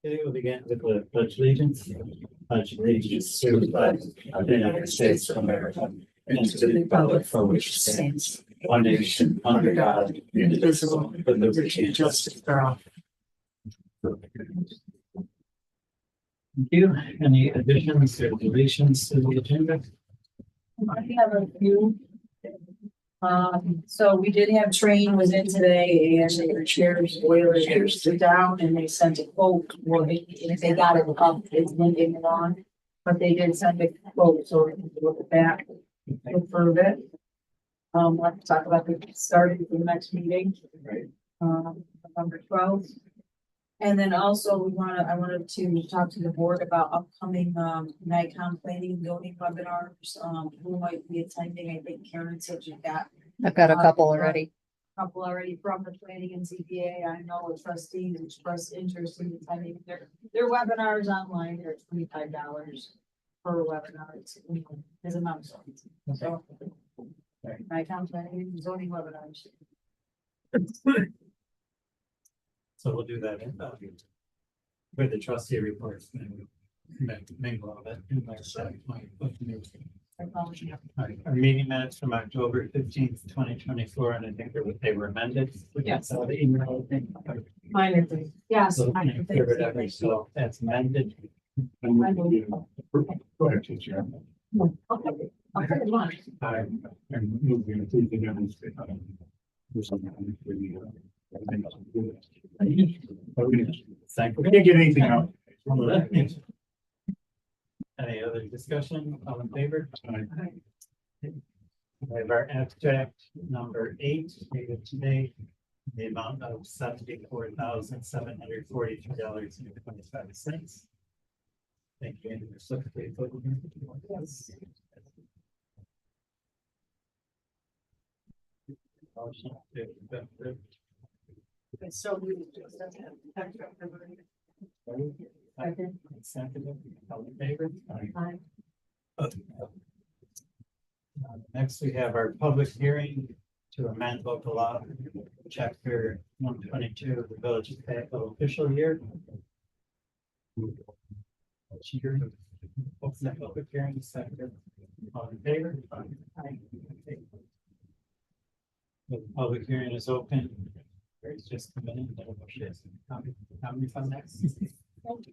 Okay, we'll begin with the pledge allegiance. Pledge allegiance to the flag of the United States of America and to the republic for which it stands, one nation, under God, indivisible, with liberty and justice for all. Thank you. Any additions or deletions to the agenda? I have a few. So we did have train was in today and they repaired boiler chairs down and they sent a quote. Well, they got it up, it's been getting on, but they did send a quote, so we can look at that. Look for a bit. We'll have to talk about the starting for the next meeting. Right. November 12th. And then also I wanted to talk to the board about upcoming NICOM planning and zoning webinars. Who might be attending. I think Karen said you got I've got a couple already. a couple already from the planning and ZBA. I know the trustees expressed interest in attending their webinars online. They're $25 per webinar. It's a amount. So NICOM planning and zoning webinars. So we'll do that with the trustee reports. Mingle of it. Our meeting minutes from October 15th, 2024, and I think they were amended. Yes. So the email thing. Minor thing. Yes. So minor things. so that's amended. Go ahead, teacher. Okay. I'll put it on. I'm moving to the demonstrate. We can't get anything out. Any other discussion? All in favor? We have our abstract number 8, dated today, the amount of $74,743.25. Thank you, Andy. Yes. Motion to approve. So we. Seconded. All in favor? Aye. Next, we have our public hearing to amend local law, chapter 122 of the village of Fayetteville official year. Open the public hearing, second. All in favor? Aye. The public hearing is open. It's just come in. How many from next? Okay.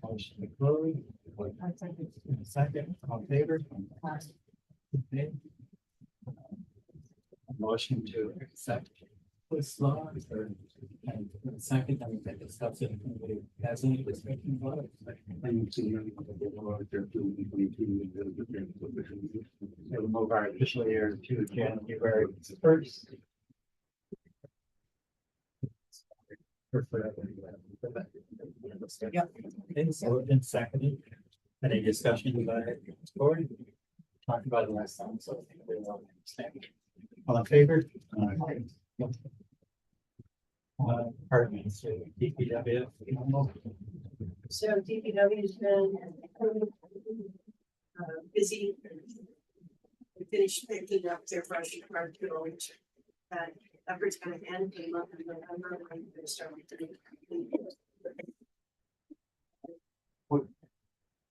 Motion to close. Second, all in favor? Okay. Motion to accept this law. Second, I'm going to discuss it. Has any discussion about it? We'll move our official year to January 1st. Yep. Okay, so it's seconded. Any discussion about it? Board? Talked about it last time, so I think we all understand. All in favor? Pardon me, so DPW. So DPW's been busy. We finished picking up their brush card which that effort's going to end in the month of November. We're going to start with the.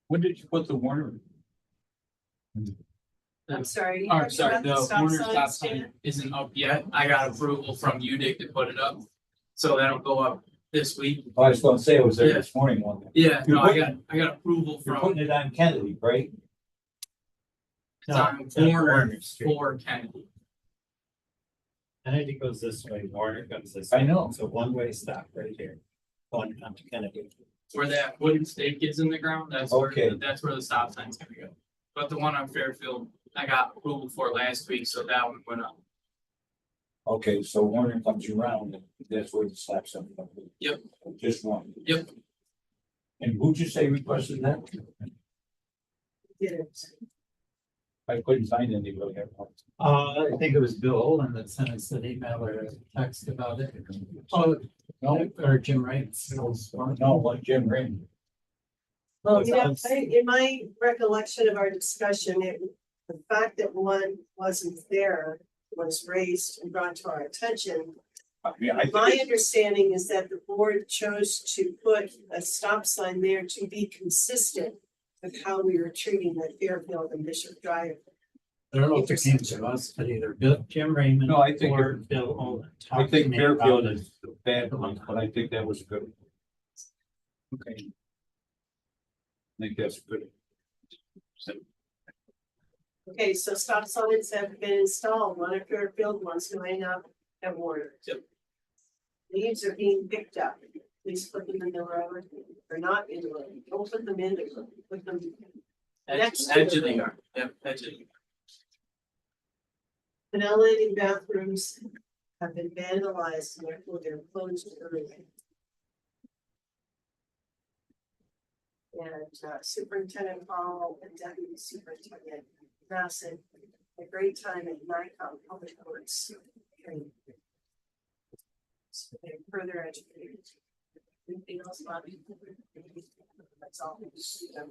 When did you put the Warner? I'm sorry. Oh, sorry, the Warner stop sign sign isn't up yet. I got approval from UDIC to put it up. So that'll go up this week. I was gonna say, it was there this morning one. Yeah, no, I You're got approval You're from putting it on Kennedy, right? Warner for Kennedy. Kennedy goes this way, Warner goes this way. I know. So one way stop right here. Going onto Kennedy. Where that wooden stake is in the ground, that's Okay. that's where the stop sign's gonna go. But the one on Fairfield, I got approval for last week, so that one went up. Okay, so Warner comes around, and that's where the stop sign. Yep. Just one. Yep. And who'd you say requested that? I couldn't find anybody. I think it was Bill and then sent us an email or a text about it. Oh, no, or Jim Wright. No, like Jim Rain. Well, yeah, in my recollection of our discussion, the fact that one wasn't there was raised and brought to our attention. Yeah, I My think, understanding is that the board chose to put a stop sign there to be consistent with how we were treating the Fairfield and Bishop Drive. I don't know if it came to us, but either Bill, Jim Raymond. No, I think Or Bill Olin. I talked to think me about Fairfield it. is a bad one, but I think that was a good one. Okay. I think that's good. Okay, so stop signs have been installed, one at Fairfield, one's going up at Warner. Yep. Leaves are being picked up, please put them in the road, or not in the road, don't put them in the road, put them. Next to Edge the of the road. yard, yep, edge of the yard. Ventilating bathrooms have been vandalized, and therefore they're closed early. And Superintendent Hall and Deputy Superintendent Massey, a great time at NICOM Public Works training. So they're further educated. Anything else, Bobby? That's all.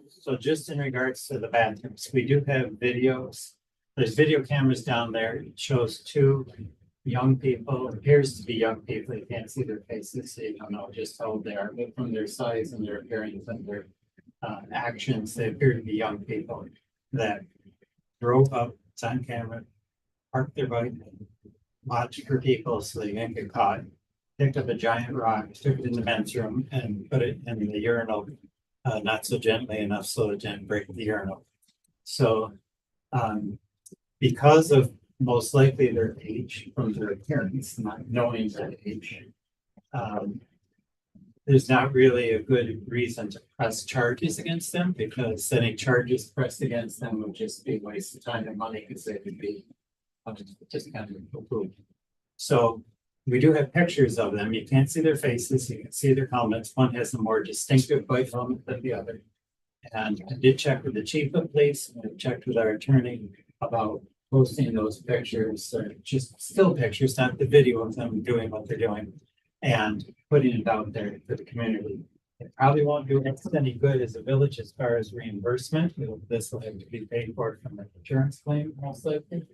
So just in regards to the bathrooms, we do have videos. There's video cameras down there. It shows two young people, appears to be young people. You can't see their faces, so you don't know just how old they are, but from their size and their appearance and their actions, they appear to be young people that drove up, it's on camera, parked their bike, watched for people so they didn't get caught, picked up a giant rock, took it in the men's room and put it in the urinal, not so gently enough so it didn't break the urinal. So, because of most likely their age from their appearance, not knowing their age, there's not really a good reason to press charges against them because any charges pressed against them would just be a waste of time and money because they would be just kind of approved. So we do have pictures of them. You can't see their faces. You can see their helmets. One has a more distinctive white helmet than the other. And I did check with the chief of police and I checked with our attorney about posting those pictures, just still pictures, not the video of them doing what they're doing, and putting it out there for the community. It probably won't do us any good as a village as far as reimbursement. This will have to be paid for from an insurance claim most likely.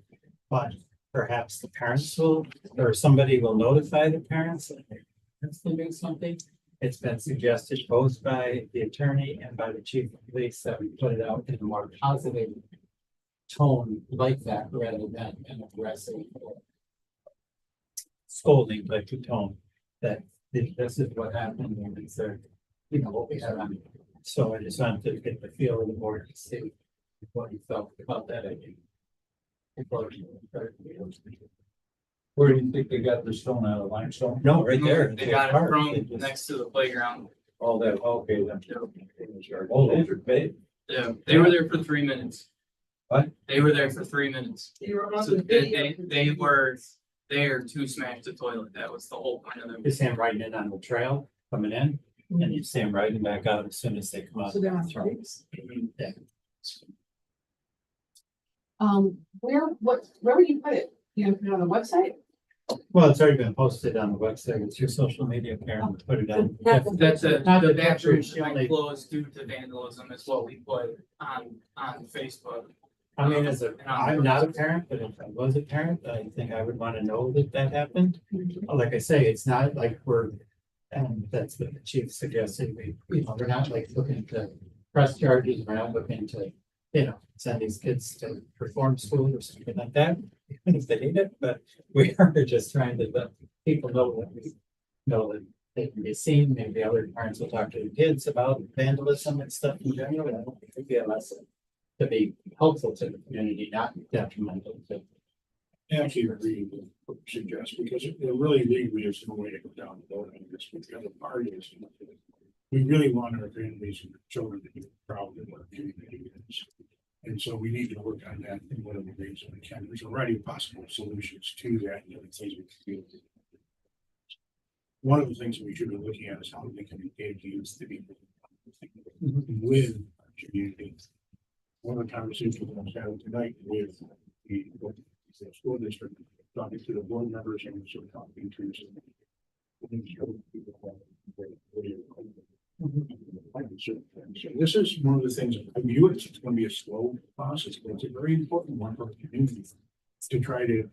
But perhaps the parents will, or somebody will notify the parents that their parents will do something. It's been suggested both by the attorney and by the chief of police that we put it out in a more positive tone like that rather than an aggressive scolding type of tone that this is what happened and it's what we had on. So I just wanted to get the feel of the board to see what you felt about that idea. Where do you think they got the stone out of limestone? No, right there. They got it from next to the playground. All that, okay, then. Oh, those are big. Yeah, they were there for 3 minutes. What? They were there for 3 minutes. You were on So the video. they were there to smash the toilet. That was the whole point of them. You see them riding in on the trail coming in and you see them riding back out as soon as they come out. So they're on the trail. bikes? Yeah. Where would you put it? You gonna put it on the website? Well, it's already been posted on the website. It's your social media, Karen, to put it on. That's the Not the bathroom pictures, went only- closed due to vandalism is what we put on Facebook. I mean, I'm not a parent, but if I was a parent, I think I would want to know that that happened. Like I say, it's not like and that's what the chief suggested. We're not like looking to press charges. We're not looking to, send these kids to perform school or something like that, even if they need it. But we are just trying to let people know that we know that they can be seen. Maybe other parents will talk to the kids about vandalism and stuff in general. And I don't think it'd be a lesson to be helpful to the community, not detrimental to. Actually, agree with what you suggest, because really legally, there's no way to go down the road on this, but the other part is. We really want our families and children to be proud of what our community is. And so we need to work on that in whatever ways we can. There's already possible solutions to that and other things we can do. One of the things that we should be looking at is how we can engage youth to be with our community. One of the conversations we're having tonight with the school district, talking to the board members and also talking to some. So this is one of the things, I view it, it's going to be a slow process, but it's a very important one for the community to try to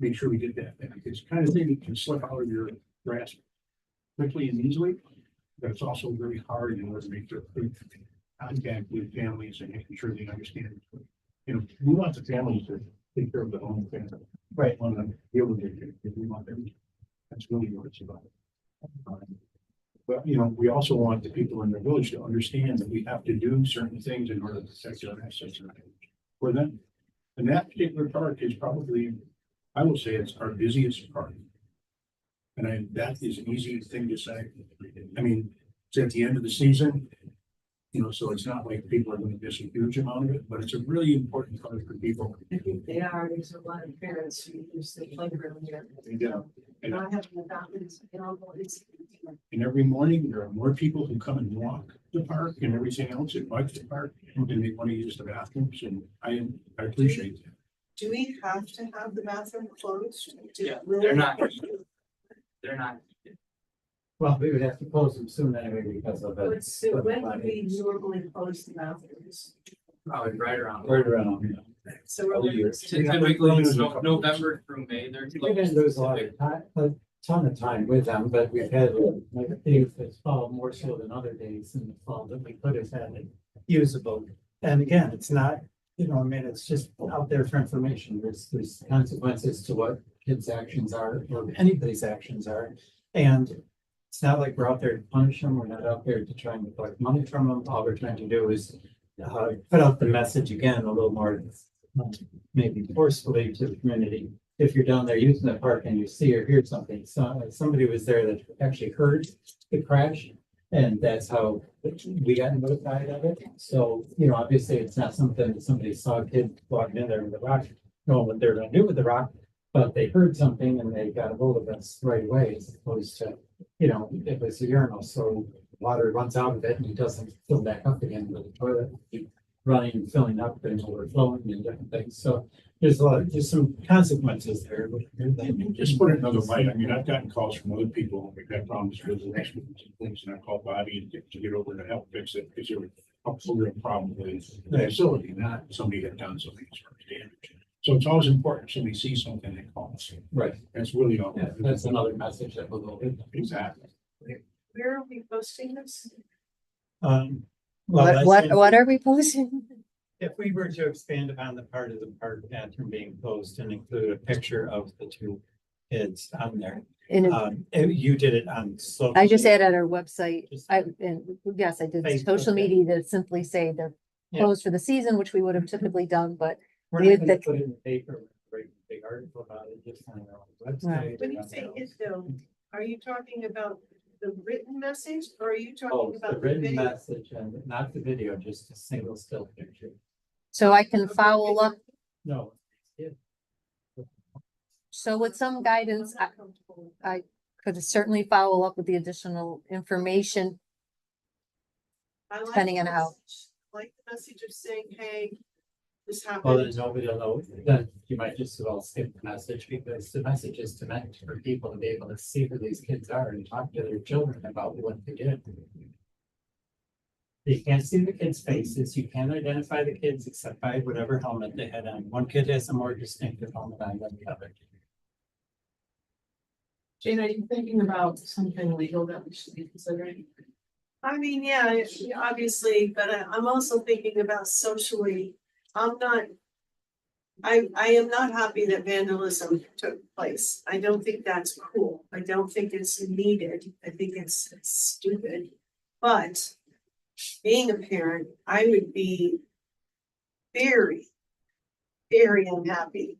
make sure we get that back. It's the kind of thing that can slip out of your grasp quickly and easily, but it's also very hard in order to make sure contact with families and making sure they understand. You know, we want the families to take care of the home family. Right. Want to deal with it, if we want them. That's really what it's about. But, you know, we also want the people in the village to understand that we have to do certain things in order to protect our assets for them. And that particular park is probably, I will say it's our busiest park. And that is an easy thing to say. I mean, it's at the end of the season. You know, so it's not like people are going to miss a huge amount of it, but it's a really important part for people. They are, there's a lot of parents who use the playground here. Yeah. And I have the balconies, you know, it's. And every morning, there are more people who come and walk the park and everything else that likes the park, and they want to use the bathrooms, and I appreciate that. Do we have to have the bathroom closed? Yeah, they're not. They're not. Well, we would have to close them soon anyway because of it. When would we normally close the bathrooms? Probably right around. Right around. So we're. Other years. Typically, it's November through May, they're. We didn't lose a lot of time, a ton of time with them, but we've had like days this fall more so than other days in the fall that we could have had it usable. And again, it's not, you know, I mean, it's just out there for information. There's consequences to what kids' actions are, or anybody's actions are. And it's not like we're out there to punish them. We're not out there to try and collect money from them. All we're trying to do is put out the message again a little more, maybe forcefully to the community. If you're down there using the park and you see or hear something, so somebody was there that actually heard the crash, and that's how we got notified of it. So, you know, obviously it's not something that somebody saw a kid walking in there with a rock, knowing what they're going to do with the rock, but they heard something and they got a hold of us right away, as opposed to, you know, it was a urinal, so water runs out of it and it doesn't fill back up again with the toilet. Running and filling up and overflowing and different things. So there's some consequences there. Just put it another light. I mean, I've gotten calls from other people. We've had problems with the next things, and I called Bobby to get over to help fix it because there was a real problem with the facility, not somebody had done something as far as damage. So it's always important. Somebody sees something, they call us. Right. That's really all. Yeah, that's another message that we'll go with. Exactly. Where are we posting this? Well, I said What are we posting? if we were to expand upon the part of the park bathroom being closed and include a picture of the two kids on there, And you did it on. social I just media. added our website. And yes, I did Facebook, social yeah. media to simply say they're Yeah. closed for the season, which we would have typically done, but We're we not had gonna the- put it in the paper, write a big article about it, just on our own website. When you say it though, are you talking about the written message or are you Oh, talking the about the written video? message and not the video, just a single still picture. so I can follow up. No. Yeah. So with some guidance, I could certainly follow up with the additional information. I like depending on the how- message. Like the message of saying, hey, this Well, then happened. nobody will know, then you might just as well skip the message, because the message is meant for people to be able to see who these kids are and talk to their children about what they did. You can't see the kids' faces, you can't identify the kids except by whatever helmet they had on. One kid has a more distinctive helmet on than the other. Jane, are you thinking about something legal that we should be considering? I mean, yeah, obviously, but I'm also thinking about socially. I'm not. I am not happy that vandalism took place. I don't think that's cool. I don't think it's needed. I think it's stupid. But being a parent, I would be very, very unhappy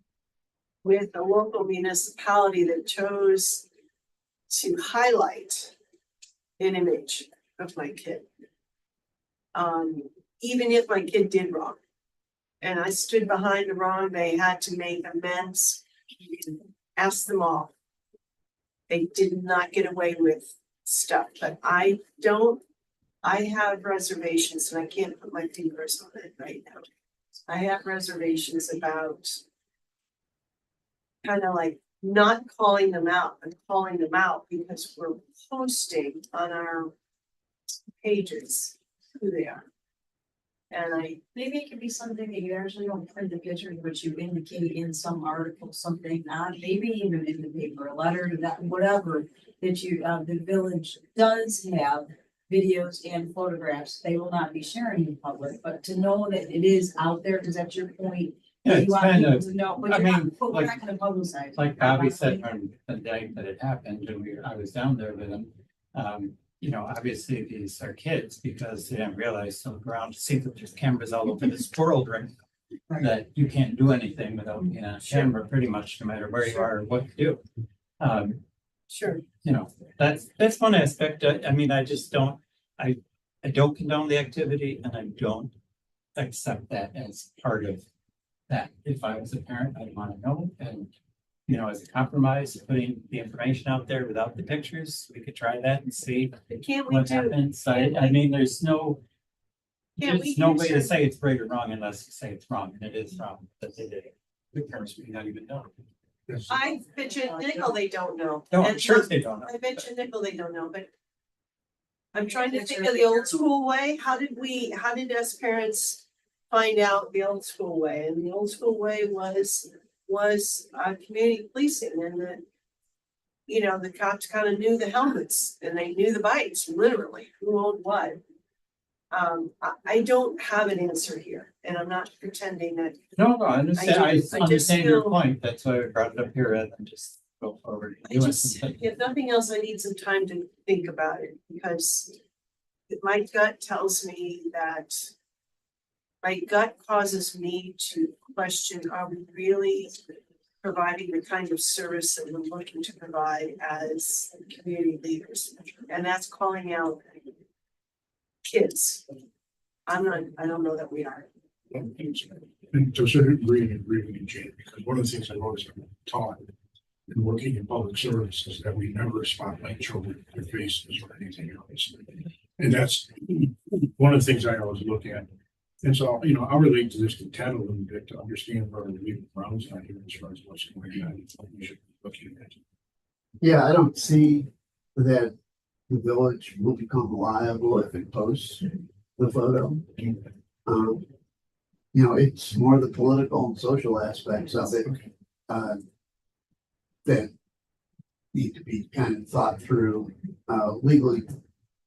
with a local municipality that chose to highlight an image of my kid. Even if my kid did wrong and I stood behind the wrong, they had to make amends. Ask them all. They did not get away with stuff, but I have reservations and I can't put my fingers on it right now. I have reservations about kind of like not calling them out and calling them out because we're posting on our pages who they are. And Maybe it could be something that you actually don't print the pictures, but you indicate in some article, something, maybe even in the paper, a letter to that, whatever. That you, the village does have videos and photographs, they will not be sharing in public, but to know that it is out there, because that's your point. Yeah, You it's want kind people of, to know, but I you're not, mean, but we're like- not gonna publicize. it. like Bobby said on the day that it happened, and I was down there with him. You know, obviously these are kids because they didn't realize some ground, see that there's cameras all over this world right now. That you can't do anything without being on a camera, pretty much, no matter where you are or what you do. sure, You know, that's one aspect. I mean, I just don't, I don't condone the activity and I don't accept that as part of that. If I was a parent, I'd want to know, and, you know, as a compromise, putting the information out there without the pictures, we could try that and see can't we what do, happens. I mean, there's no can't we there's no use way to it? say it's right or wrong unless you say it's wrong, and it is wrong that they did it. The parents may not even know. I bet you nickel they don't know. No, I'm And sure they don't know. I bet you nickel they don't know, but. I'm trying to think of the old school way. How did us parents find out the old school way? And the old school way was community policing, and the. You know, the cops kind of knew the helmets and they knew the bikes, literally, who owned what. I don't have an answer here, and I'm not pretending that. No, I understand. I just understand your feel- point. That's why I brought it up here rather than just go forward. and I doing just, something. if nothing else, I need some time to think about it, because my gut tells me that. My gut causes me to question, are we really providing the kind of service that we're looking to provide as community leaders? And that's calling out kids. I don't know that we are. And to a certain degree, I agree with you, Jane, because one of the things I've always been taught in working in public service is that we never spotlight children, their faces or anything else. And that's one of the things I always look at. And so, you know, I'll relate to this to Ted a little bit to understand where the legal grounds are here as far as what's going on. and what we should be looking at. Yeah, I don't see that the village will become liable if it posts the photo. You know, it's more the political and social aspects of it, that need to be kind of thought through, legally.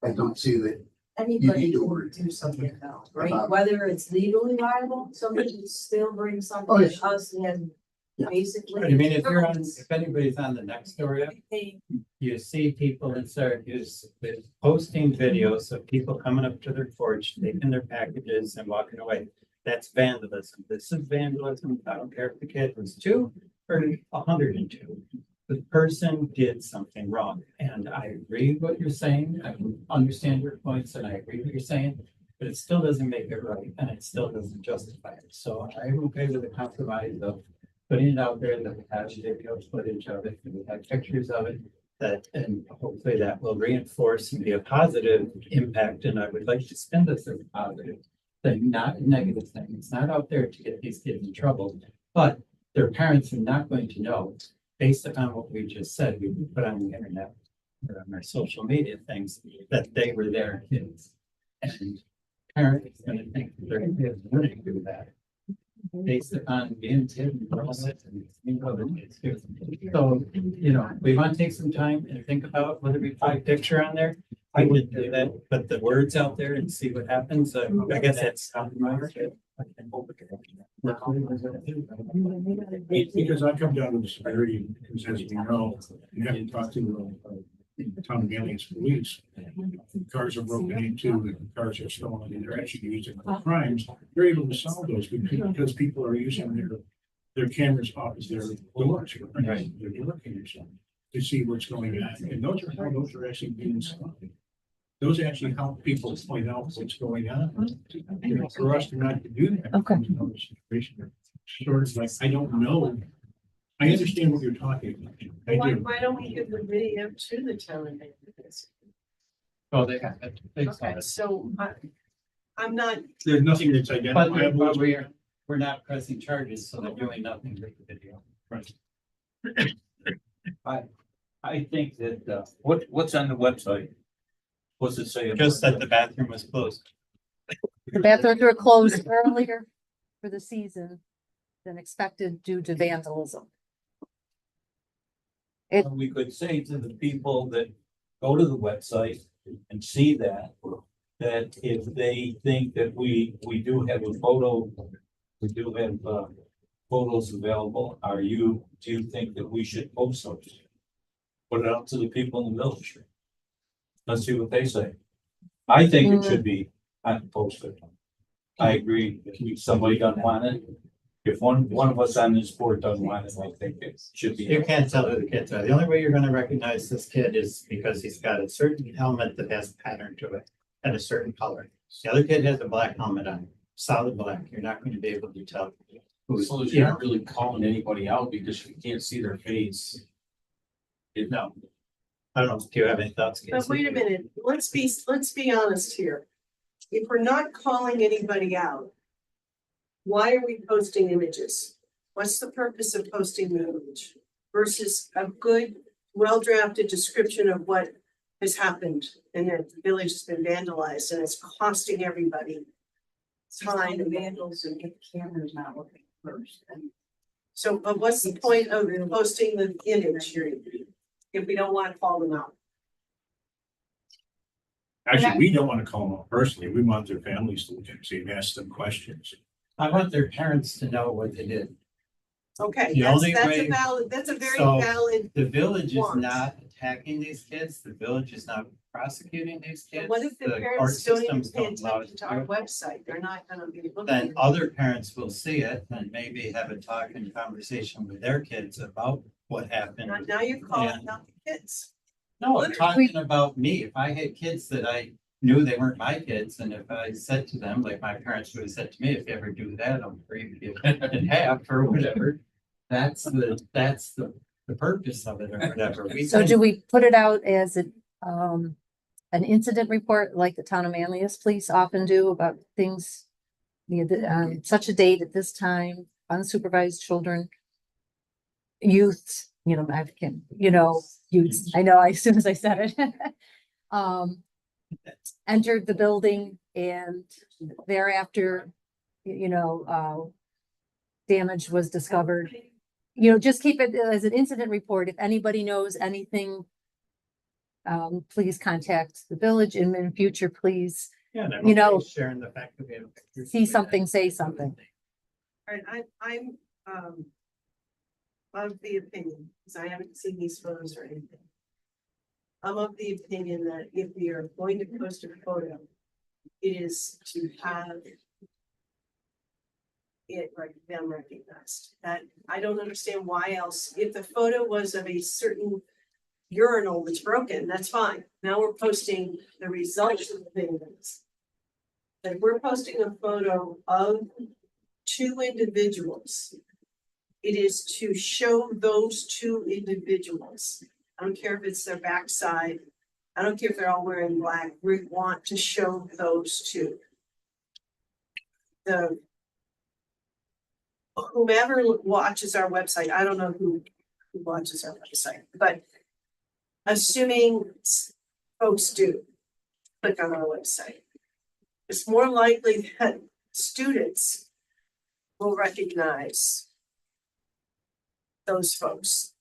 I don't see that. Anybody need to can worry do something though, right? about- Whether it's legally liable, somebody can still bring Oh, something yeah. to us and Yeah. basically. I mean, if anybody's on the next story, They- you see people in Syracuse with posting videos of people coming up to their porch, taking their packages and walking away. That's vandalism. This is vandalism. I don't care if the kid was 2 or 102. The person did something wrong, and I agree with what you're saying. I can understand your points, and I agree with what you're saying, but it still doesn't make it right, and it still doesn't justify it. So I'm okay with the compromise of putting it out there that we have video footage of it, and we have pictures of it. That, and hopefully that will reinforce and be a positive impact, and I would like to spend this as a positive thing, not a negative thing. It's not out there to get these kids in trouble, but their parents are not going to know, based upon what we just said, we put on the internet or on our social media things, that they were their kids. And parents are gonna think that their kids wouldn't do that. Based upon being kids and girls and seeing other kids do. So, you know, we want to take some time and think about whether we put a picture on there. I would do that, put the words out there and see what happens. I guess that's compromise. Because I come down to the severity, because as we know, you have to talk to the town of Aliens police. Cars are broken into, and cars are stolen, and they're actually using for crimes. They're able to solve those because people are using their cameras off as their doors, right? Their door cameras to see what's going on, and those are actually being solved. Those actually help people point out what's going on. You know, for us to not to do that. Okay. Sort of like, I don't know. I understand what you're talking about. I Why, do. why don't we give the video to the town and make this? Well, they got it. They saw Okay, it. so I'm not, There's nothing that's But identifiable. we're not pressing charges, so they're doing nothing with the video. I think that, what's on the website? What's it say? Just that the bathroom was closed. The bathrooms were closed earlier for the season than expected due to vandalism. We could say to the people that go to the website and see that if they think that we do have a photo, we do have, photos available, do you think that we should post those? Put it out to the people in the village. Let's see what they say. I think it should be posted. I agree. If somebody doesn't want it, if one of us on this board doesn't want it, I think it should be. You can't tell who the kids are. The only way you're gonna recognize this kid is because he's got a certain helmet that has a pattern to it and a certain color. The other kid has a black helmet on, solid black. You're not going to be able to tell who's, So you you're know, not really calling anybody out because you can't see their face. no. I don't know, do you have any thoughts? But Casey? wait a minute, let's be honest here. If we're not calling anybody out, why are we posting images? What's the purpose of posting the image versus a good, well-drafted description of what has happened and that the village has been vandalized and it's costing everybody time. The vandals and get the cameras not working first. So, but what's the point of posting the image here if we don't want to call them out? Actually, we don't want to call them out personally. We want their families to look and see and ask them questions. I want their parents to know what they did. Okay, The only way- that's a very So, valid, The village is Want. not attacking these kids. The village is not prosecuting these kids. what if the court parents don't even systems pay don't allow attention us to do our it. website? They're not gonna be looking. Then other parents will see it and maybe have a talk and conversation with their kids about what happened. Now you're calling out the kids. No, I'm talking about me. If I had kids that I knew they weren't my kids, and if I said to them, like my parents would have said to me, if you ever do that, I'll break you in half or whatever. That's the purpose of it or whatever. So do we put it out as an incident report like the town of Manlius police often do about things? Such a date at this time, unsupervised children, youth, youth, I know, as soon as I said it. Entered the building and thereafter, damage was discovered. Just keep it as an incident report. If anybody knows anything, please contact the village and in future, please Yeah, and I'm you know, okay sharing the fact that we have pictures. see something, say something. All right, I'm of the opinion, because I haven't seen these photos or anything. I'm of the opinion that if we are going to post a photo, it is to have it them recognized. That I don't understand why else, if the photo was of a certain urinal that's broken, that's fine. Now we're posting the results of the things. If we're posting a photo of two individuals, it is to show those two individuals. I don't care if it's their backside. I don't care if they're all wearing black. We want to show those two. Whomever watches our website, I don't know who watches our website, but assuming folks do click on our website, it's more likely that students will recognize those folks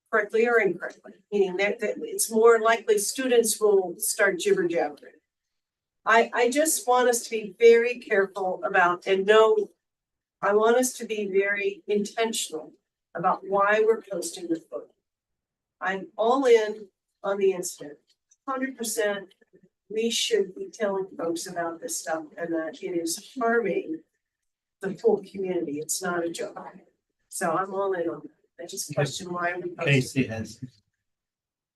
correctly or incorrectly, meaning that it's more likely students will start jibber jabbering. I just want us to be very careful about I want us to be very intentional about why we're posting the photo. I'm all in on the incident, 100%. We should be telling folks about this stuff and that it is harming the full community. It's not a joke. So I'm all in on that. I just question why we. Casey has.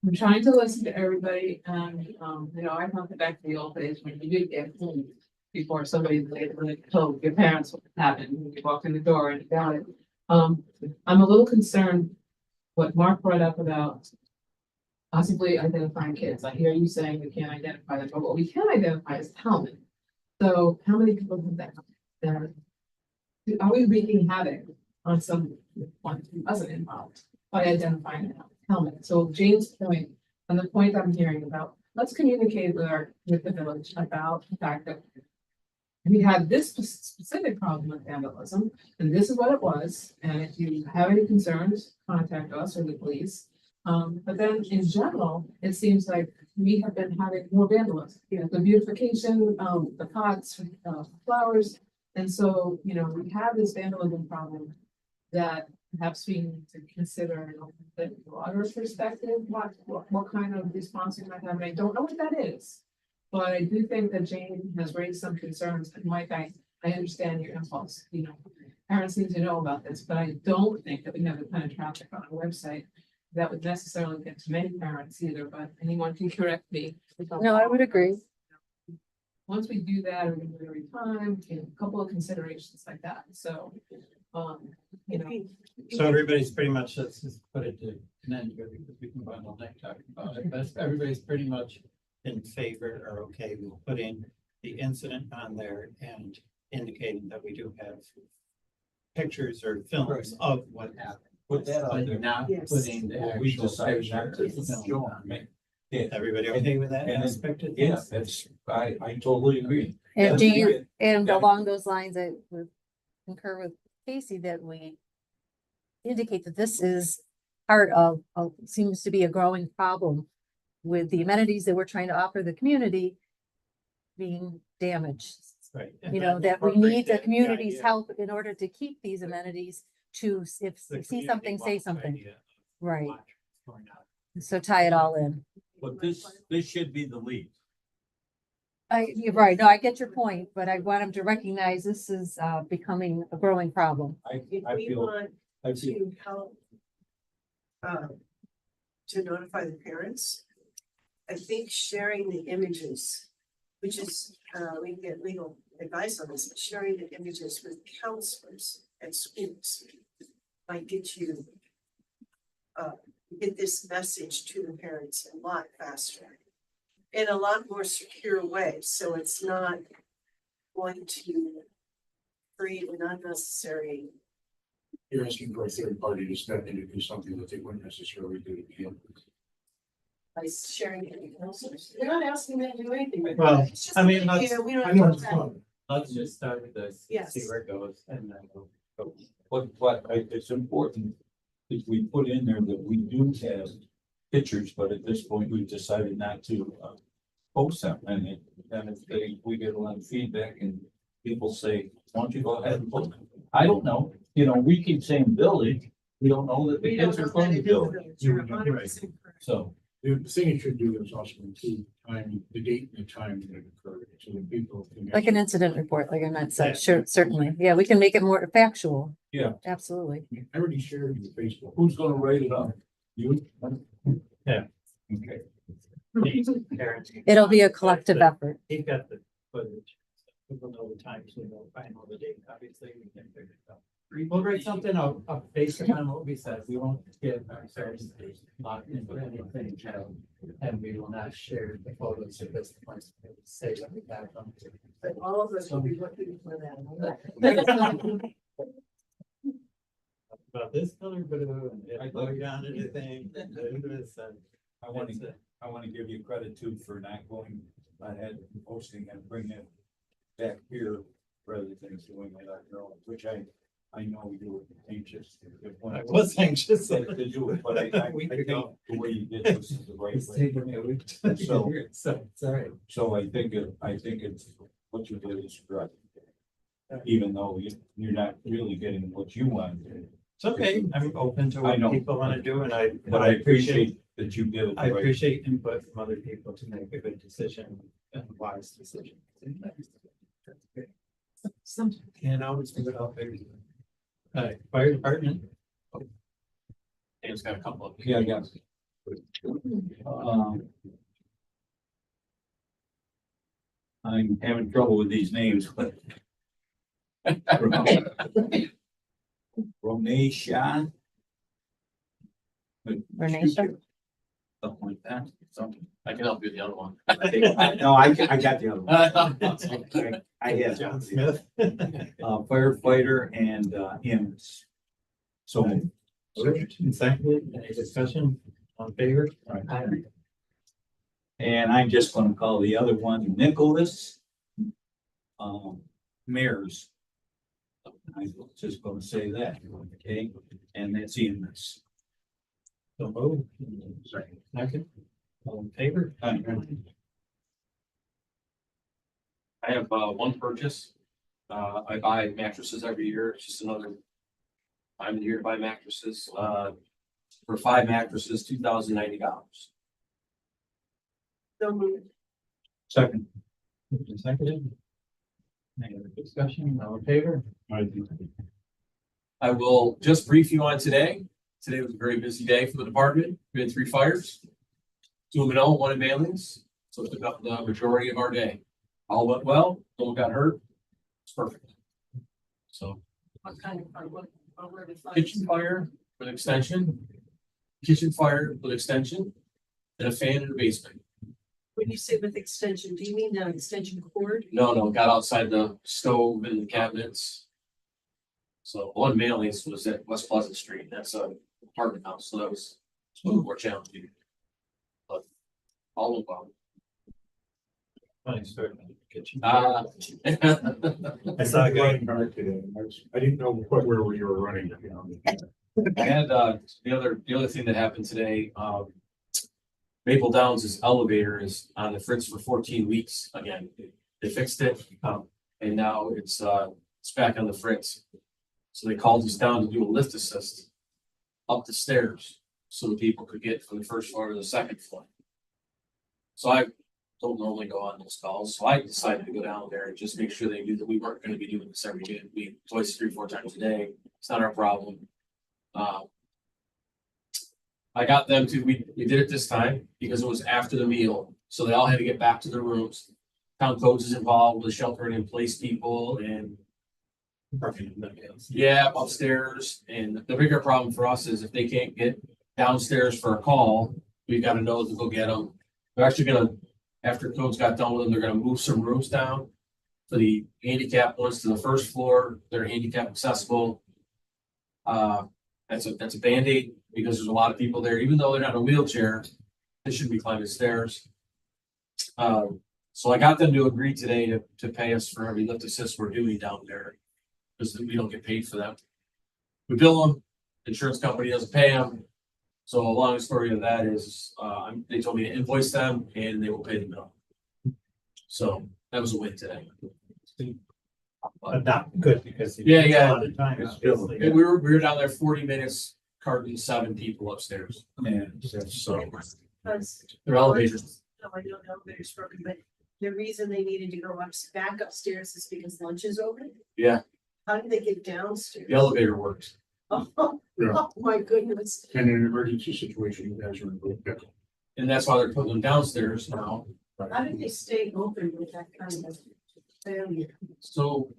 I'm trying to listen to everybody and, I want back to the old days when you did get home before somebody told your parents what happened when you walked in the door and got it. I'm a little concerned what Mark brought up about possibly identifying kids. I hear you saying we can't identify them, but what we can identify is helmet. So how many people have that? Are we wreaking havoc on someone who wasn't involved by identifying a helmet? So Jane's point, and the point I'm hearing about, let's communicate with the village about the fact that we had this specific problem with vandalism, and this is what it was, and if you have any concerns, contact us or the police. But then in general, it seems like we have been having more vandalism, the beautification, the pots, flowers. And so, we have this vandalism problem that perhaps we need to consider a broader perspective, what kind of response we might have, and I don't know what that is. But I do think that Jane has raised some concerns, and Mike, I understand your impulse, parents need to know about this, but I don't think that we have the kind of traffic on our website that would necessarily get to many parents either, but anyone can correct me. No, I would agree. Once we do that, we're gonna do it every time, a couple of considerations like that, so, So everybody's pretty much, let's just put it to an end here because we can go on all night talking about it, but everybody's pretty much in favor or okay with putting the incident on there and indicating that we do have pictures or films of what happened. Put that on But there. not Yes. putting the Well, we actual decided not to picture film film it. on it. Yeah, Everybody okay with that And- aspect of yeah, things? that's, I totally agree. And do Yeah. you, and Yeah. along those lines, I would concur with Casey that we indicate that this is part of, seems to be a growing problem with the amenities that we're trying to offer the community being damaged. Right. That we need the community's idea. help in order to keep these amenities to, if The you see community something, say wants the something. idea of Right. what's going on. So tie it all in. But this should be the lead. You're right. No, I get your point, but I want them to recognize this is becoming a growing problem. If I we feel, want I feel, to help to notify the parents, I think sharing the images, which is, we can get legal advice on this, but sharing the images with counselors at schools might get you get this message to the parents a lot faster in a lot more secure way, so it's not going to create an unnecessary. You're asking for a third party to step in to do something that they wouldn't necessarily do to begin with. By sharing it with counselors. We're not asking them to do anything. with it. Well, It's just I mean, an idea. let's- We don't I know have it's to- fun. Let's just start with this, Yes. see where it goes, and then we'll go. it's important that we put in there that we do have pictures, but at this point, we've decided not to post them. And if we get a lot of feedback and people say, why don't you go ahead and post them? I don't know, we keep saying village, we don't know that the We don't kids know are that from the it is village. village. You're Right. 100% correct. So, The thing it should do is also include time, the date and the time that it occurred, so that people can. Like an incident report, like I meant, Yeah. said, sure, certainly. Yeah, we can make it more factual. Yeah. Absolutely. I already shared it with Facebook. who's gonna write it up? You? Yeah. Okay. Parents. It'll be a collective effort. He got the footage. People know the times, we know, I know the date, obviously, we can figure it out. We'll write something up based on what we said. We won't get ourselves locked into anything, and we will not share the photos at this point. Say that we have them. But all of us will be looking for that. About this color, blue, and it low down anything. I want to give you credit too for not going ahead and posting and bringing it back here rather than doing it on your own, which I know you were anxious. I was anxious. To do it, but I We think could go. the way you did this is the right It's way. taken me a week to So- figure it, so it's all right. So I think it's what you did is correct. Even though you're not really getting what you want. It's okay. I'm open to I what know. people want to do, and But I appreciate that you did it. I the right way. appreciate input from other people to make a good decision and a wise decision. And I'll just think about there. Fire department, Dave's got a couple of. Yeah, yeah. I'm having trouble with these names, but. Romesh Shah. Renisha? Something like that, something. I can help you with the other one. No, I got the other one. I had John Smith. firefighter and EMS. So. Moved and seconded, any discussion on favor? Aye. And I'm just gonna call the other one Nicholas. mirrors. I was just gonna say that, okay, and that's EMS. So move. Second. All in favor? Aye. I have one purchase. I buy mattresses every year. It's just another time of the year to buy mattresses. For 5 mattresses, $2,090. So moved. Second. Moved and seconded. Any other discussion? All in favor? I will just brief you on today. Today was a very busy day for the department. We had 3 fires. 2 in Manila, 1 in Manlius. So it took up the majority of our day. All went well. No one got hurt. It's perfect. So What kind of fire? What were the fires? kitchen fire with extension. Kitchen fire with extension. And a fan in the basement. When you say with extension, do you mean an extension cord? No, got outside the stove and the cabinets. So one Manlius was at West Pleasant Street. That's a apartment house. So that was a little more challenging. But all in all. Thanks, sir. Kitchen. I saw a guy, Running hard today. I didn't know quite where we were running. I had the other thing that happened today, Maple Downs' elevator is on the fritz for 14 weeks again. They fixed it, and now it's back on the fritz. So they called us down to do a lift assist up the stairs so the people could get from the first floor to the second floor. So I don't normally go on those calls, so I decided to go down there and just make sure they knew that we weren't going to be doing this every day. We twice, 3, 4 times a day. It's not our problem. I got them to, we did it this time because it was after the meal. So they all had to get back to their rooms. Town codes is involved with sheltering in place people and yeah, upstairs. And the bigger problem for us is if they can't get downstairs for a call, we've got to know to go get them. They're actually gonna, after codes got done with them, they're gonna move some rooms down for the handicap ones to the first floor. They're handicap accessible. That's a Band-Aid because there's a lot of people there, even though they're not in a wheelchair, they shouldn't be climbing stairs. So I got them to agree today to pay us for every lift assist we're doing down there. Because we don't get paid for them. We bill them, insurance company doesn't pay them. So a long story of that is, they told me to invoice them and they will pay the bill. So that was a win today. but not good because. it Yeah, takes a yeah. lot of time, obviously. And we were down there 40 minutes, carting 7 people upstairs. Yeah. So Because their elevators, no, I don't know if it's broken, but the reason they needed to go back upstairs is because lunch is open. yeah, How did they get downstairs? the elevator works. Oh, Yeah. oh my goodness. And in an emergency situation, you guys are in good pickle. And that's why they're putting them downstairs now. How did they stay open with that kind of failure? So,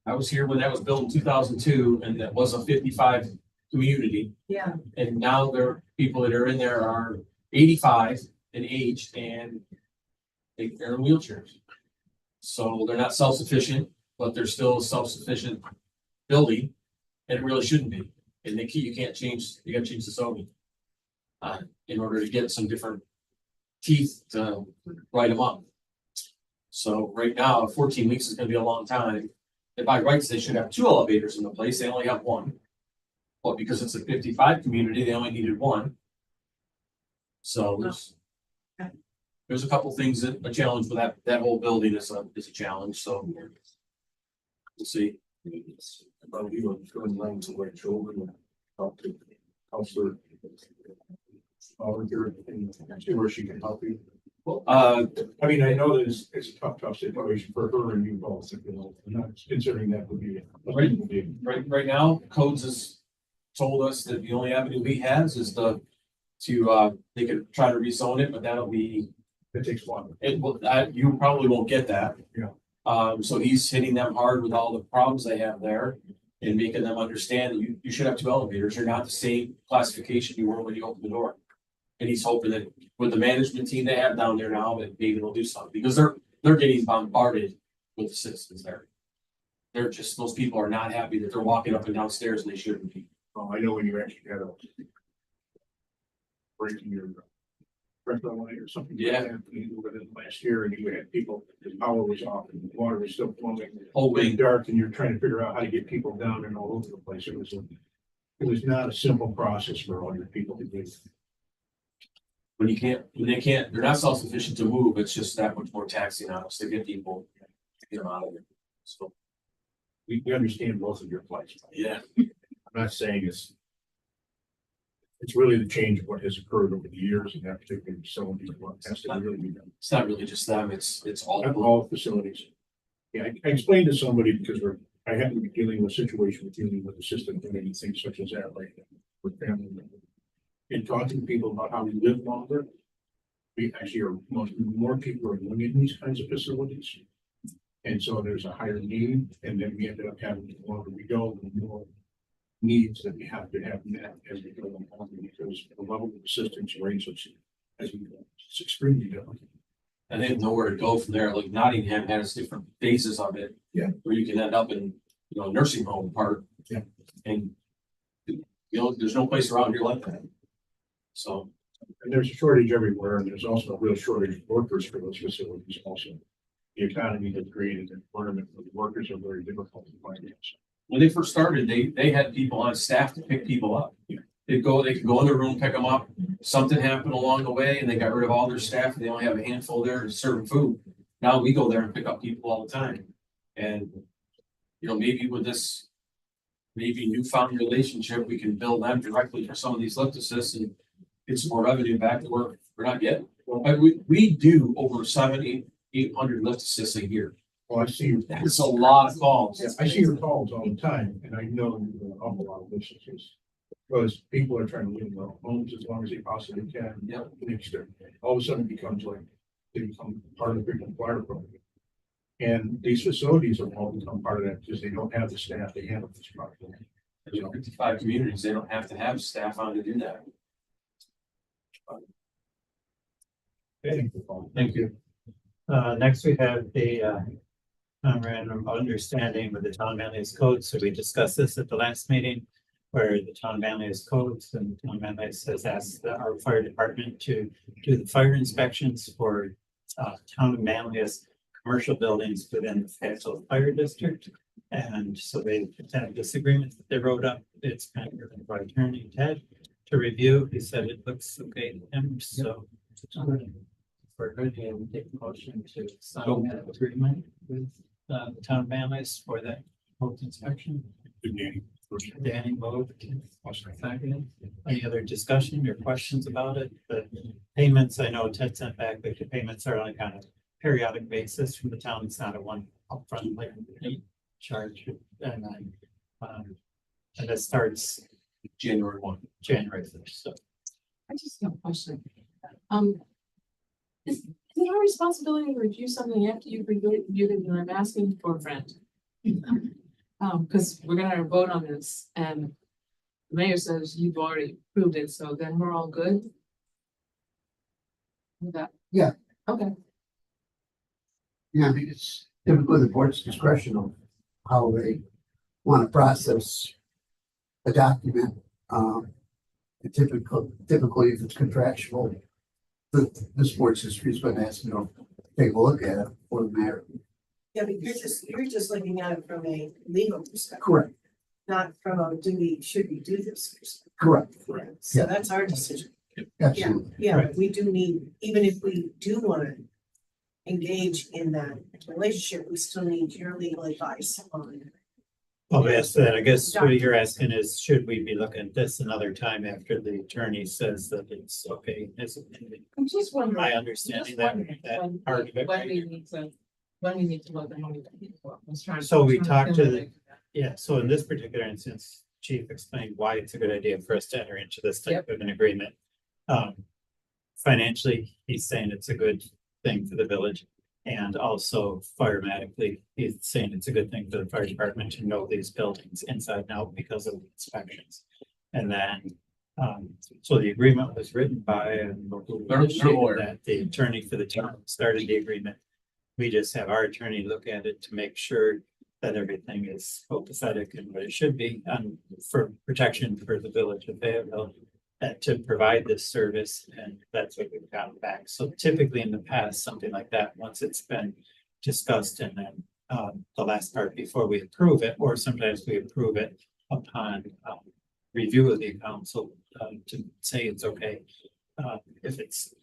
I was here when that was built in 2002 and that was a 55 community. Yeah, And now there are people that are in there are 85 and aged and they're in wheelchairs. So they're not self-sufficient, but they're still a self-sufficient building and it really shouldn't be. And you gotta change the zoning. In order to get some different teeth to write them up. So right now, 14 weeks is gonna be a long time. And by rights, they should have 2 elevators in the place. They only have 1. But because it's a 55 community, they only needed 1. So there's a couple things that a challenge with that whole building is a challenge, so we'll see. About you and going around to like children and talk to counselor. Here and see where she can help you. I mean, I know that it's a tough situation for her and you both, not considering that would be. Right now, codes has told us that the only avenue he has is they could try to rezone it, but that'll be, It takes a while. you probably won't get that. Yeah. So he's hitting them hard with all the problems they have there and making them understand that you should have 2 elevators. You're not the same classification you were when you opened the door. And he's hoping that with the management team they have down there now, that maybe they'll do something because they're getting bombarded with the citizens there. They're just, those people are not happy that they're walking up and down stairs and they shouldn't be. I know when you actually had a breaking your Rental line or something. like Yeah. that within the last year, and you had people, the power was off and the water was still flowing. Whole It's wing. dark and you're trying to figure out how to get people down and all over the place. It was not a simple process for 100 people to do. When they're not self-sufficient to move, it's just that much more taxing on us to get people, get them out of there. So, We understand both of your plights. yeah, I'm not saying it's really the change of what has occurred over the years in that particular facility. What has to really be done. it's not really just them, it's all. All facilities. Yeah, I explained to somebody because I happen to be dealing with a situation with dealing with assisted living, things such as that, like with family members. And talking to people about how we live longer. We actually are, more people are living in these kinds of facilities. And so there's a higher need, and then we ended up having, the longer we go, the more needs that we have to have met as we go along, because the level of assistance ranges as we go. It's extremely difficult. And they have nowhere to go from there, like Nottingham has different phases of it. Yeah. Where you can end up in, nursing home part. Yeah. And, there's no place around here like that. So, And there's a shortage everywhere, and there's also a real shortage of workers for those facilities also. The economy has created an environment where the workers are very difficult to find. when they first started, they had people on staff to pick people up. They could go in the room, pick them up. Something happened along the way and they got rid of all their staff and they only have a handful there to serve food. Now we go there and pick up people all the time. And, maybe with this, maybe newfound relationship, we can build them directly for some of these lift assists and get some more revenue back to work. We're not getting. But we do over 700-800 lift assists a year. Well, I see. That's a lot of calls. Yeah, I see your calls all the time, and I know an awful lot of businesses. Because people are trying to live in their own homes as long as they possibly can. Yeah. All of a sudden it becomes like, they become part of the frequent flyer program. And these facilities have all become part of that because they don't have the staff to handle this problem. There's 55 communities, they don't have to have staff on to do that. Thank you. Next we have the memorandum of understanding with the town managers code. So we discussed this at the last meeting, where the town managers codes and the town managers has asked our fire department to do the fire inspections for town of Manlius commercial buildings within the Fayetteville Fire District. And so they had this agreement that they wrote up. It's kind of given by Attorney Ted to review. He said it looks okay to him, so we're good to take a motion to sign that agreement with the town of Manlius for that post inspection. Danny moved. Second. Any other discussion or questions about it? The payments, I know Ted sent back, but the payments are on a kind of periodic basis from the town. It's not a one upfront like charge. And then, and that starts January 1. January 1st. So I just have a question. Is it our responsibility to review something after you've reviewed it? And I'm asking for a friend. Because we're gonna vote on this and the mayor says you've already approved it, so then we're all good? With that? Yeah. Okay. Yeah, I mean, it's typically the board's discretion of how they want to process a document. And typically if it's contractual, this board's history has been asked, take a look at it for the matter. Yeah, but you're just looking at it from a legal perspective. Correct, Not from a should we do this? perspective. correct, So Yeah. that's our decision. absolutely. Yeah, we do need, even if we do want to engage in that relationship, we still need your legal advice on. well, yes, then I guess what you're asking is, should we be looking at this another time after the attorney says that it's okay? Is it I'm just wondering. my understanding that that part of it? When right? we need to look and when we don't need to look. I was trying. So we trying to talked to stimulate that. Yeah, so in this particular instance, Chief explained why it's a good idea for us to enter into this type of an agreement. Financially, he's saying it's a good thing for the village. And also firematically, he's saying it's a good thing for the fire department to know these buildings inside and out because of the inspections. And then, so the agreement was written by that the attorney for the town started the agreement. We just have our attorney look at it to make sure that everything is copacetic and what it should be, for protection for the village of Fayetteville. to provide this service, and that's what we've gotten back. So typically in the past, something like that, once it's been discussed and then the last part before we approve it, or sometimes we approve it upon review of the council to say it's okay. If it's,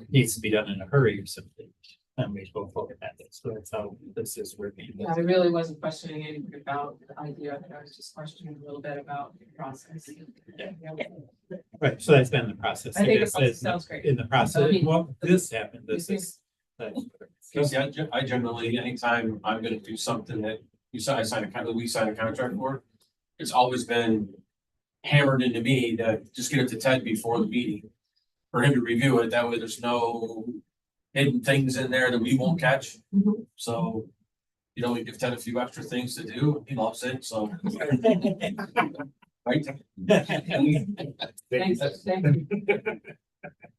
needs to be done in a hurry or something, then we go forward at it. So that's how this is working. Yeah, I really wasn't questioning anything about the idea, I was just questioning a little bit about the process. Yeah. Right, so that's been the process. I think the It process is sounds great. in the process, well, this happened, this is. Because I generally, anytime I'm gonna do something that we sign a contract for, it's always been hammered into me to just get it to Ted before the meeting. For him to review it, that way there's no hidden things in there that we won't catch. Mhm. So, we give Ted a few extra things to do, he loves it, so. Right? Thanks, thank you.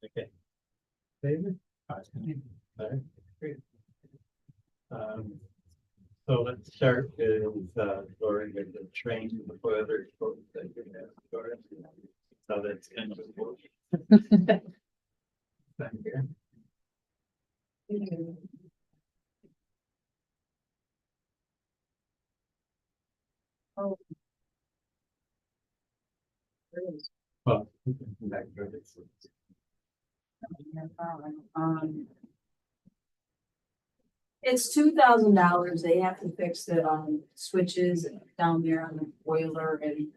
Okay. David? Sorry. Great. So let's start with Lori with the train, the boiler. That you have, Lori. So that's kind of. Thank you. Well, we can come back to it. It's $2,000. They have to fix the switches down there on the boiler, and